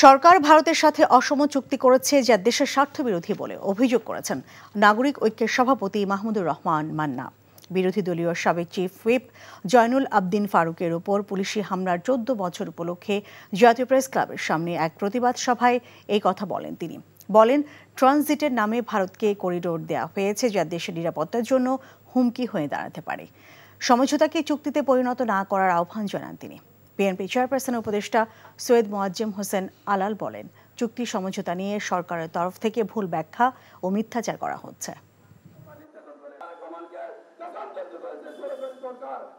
সরকার ভারতের সাথে অসম চুক্তি করেছে যা দেশের স্বার্থবিরোধী বলে অভিযোগ করেছেন নাগরিক ঐক্যের সভাপতি মাহমুদুর রহমান মান্না। বিরোধী দলীয় সাবেক চিফ হুইপ জয়নুল আবদিন ফারুকের ওপর পুলিশি হামলার ১৪ বছর উপলক্ষে জাতীয় প্রেস ক্লাবের সামনে এক প্রতিবাদ সভায় এই কথা বলেন তিনি। বলেন, ট্রানজিটের নামে ভারতকে করিডোর দেওয়া হয়েছে যা দেশের নিরাপত্তার জন্য হুমকি হয়ে দাঁড়াতে পারে। সমঝোতাকে চুক্তিতে পরিণত না করার আহ্বান জানান তিনি। বিএনপি চেয়ারপারসন উপদেষ্টা সৈয়দ মোয়াজ্জেম হোসেন আলাল বলেন, চুক্তি সমঝোতা নিয়ে সরকারের তরফ থেকে ভুল ব্যাখ্যা ও মিথ্যাচার করা হচ্ছে।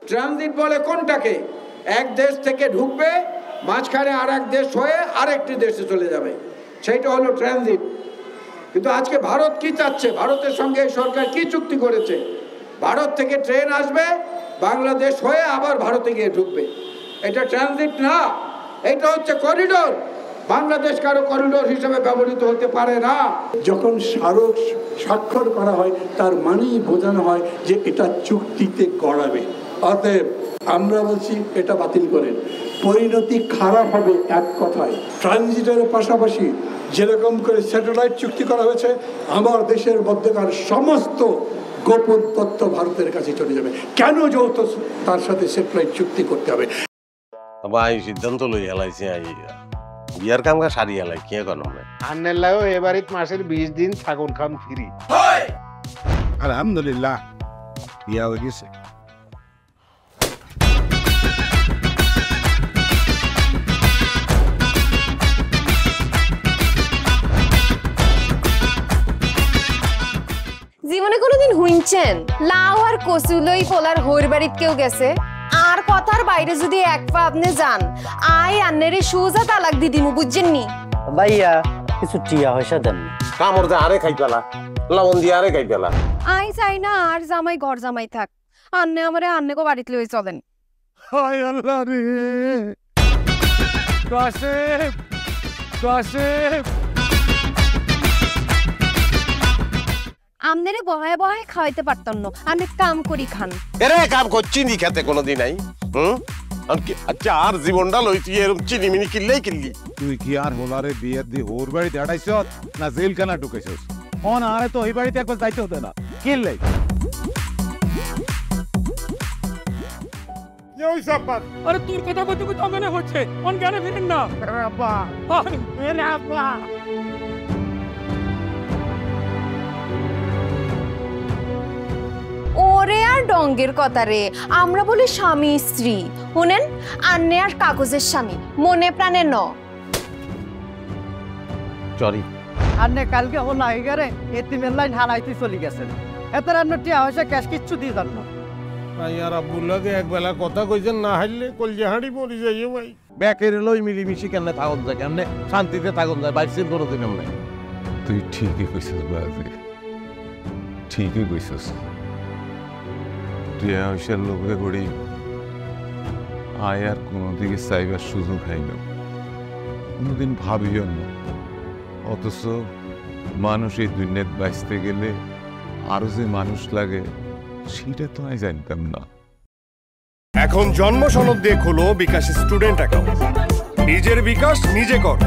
ট্রানজিট বলে কোনটাকে? এক দেশ থেকে ঢুকবে, মাঝখানে আর এক দেশ হয়ে আরেকটি দেশে চলে যাবে, সেইটা হলো ট্রানজিট। কিন্তু আজকে ভারত কি চাচ্ছে? ভারতের সঙ্গে সরকার কি চুক্তি করেছে? ভারত থেকে ট্রেন আসবে, বাংলাদেশ হয়ে আবার ভারতে গিয়ে ঢুকবে। এটা ট্রানজিট না, এটা হচ্ছে করিডোর। বাংলাদেশ কারো করিডোর হিসেবে ব্যবহৃত হতে পারে না। যখন স্মারক স্বাক্ষর করা হয় তার মানেই বোঝানো হয় যে এটা চুক্তিতে গড়াবে। অতএব আমরা বলছি এটা বাতিল করেন। পরিণতি খারাপ হবে এক কথায়। ট্রানজিটের পাশাপাশি যেরকম করে স্যাটেলাইট চুক্তি করা হয়েছে, আমার দেশের মধ্যেকার সমস্ত গোপন তথ্য ভারতের কাছে চলে যাবে। কেন যৌথ তার সাথে স্যাটেলাইট চুক্তি করতে হবে? ভাই সিদ্ধান্ত লই হেলাইছে বিয়ার কাম সারি হেলাই কে কোনো আন্নেলাও এবারে মাসের 20 দিন ছাগল খান ফ্রি। আলহামদুলিল্লাহ বিয়া হয়ে গেছে। জীবনে কোনোদিন হুইনছেন লাউ আর কচুলই পোলার হোর বাড়িত কেউ গেছে? আর কথার বাইরে যদি এক পা আপনি যান, আই আন্নেরে সোজা তালাক দি দিমু, বুঝছেন নি? ভাইয়া কিছু টিয়া পয়সা দেন। কামড় দে আরে খাই পেলা, লবণ দিয়ে আরে খাই পেলা। আই চাই না আর জামাই ঘর জামাই থাক, আন্নে আমারে আন্নে কো বাড়িতে লই চলেন। হায় আল্লাহ রে, কাশেম কাশেম আমনেরে বহায় বহায় খাওয়াইতে পারতাম না, আমি কাম করি খান। এরে কাম করছি নি খেতে কোনোদিন নাই। আচ্ছা আর জীবনটা লইছি এরকম চিনিমিনি কিল্লেই কিল্লি। তুই কি আর হোলারে বিয়ে দিয়ে ওর বাড়িতে আড়াইছ না জেলখানা ঢুকেছিস? অন আরে তো ওই বাড়িতে একবার যাইতে হতো না, কিনলে আরে তোর কথা বলতে বলতে অজ্ঞান হচ্ছে, অজ্ঞানে ফিরেন না। ওরে আর ডঙ্গের কথা রে, আমরা বলি স্বামী স্ত্রী। শুনেন, আন্নে আর কাগজের স্বামী, মনে প্রাণে ন। সরি আন্নে কালকে ও নাইগারে এতিমের লাইন হারাইতে চলে গেছেন। এত রান্না টিয়া পয়সা ক্যাশ কিচ্ছু দিয়ে যান না। ভাই আর আব্বুল্লাহকে একবেলা কথা কইছেন, না হারলে কলজে হাঁড়ি মরি যাইও ভাই। ব্যাকের লই মিলিমিশি কেমনে থাকুন যায়, কেমনে শান্তিতে থাকুন যায়, বাইসের কোনোদিন এমনি। তুই ঠিকই কইছিস বাজে, ঠিকই কইছিস। টিয়া পয়সার লোভে পড়ি আয় আর কোনো দিকে চাইবার সুযোগ হয় না, কোনোদিন ভাবিও না। অথচ মানুষ এই দুনিয়াত বাঁচতে গেলে আরো যে মানুষ লাগে সেটা তো আমি জানতাম না। এখন জন্ম সনদ দিয়ে খোলো বিকাশ স্টুডেন্ট অ্যাকাউন্ট। নিজের বিকাশ নিজে কর।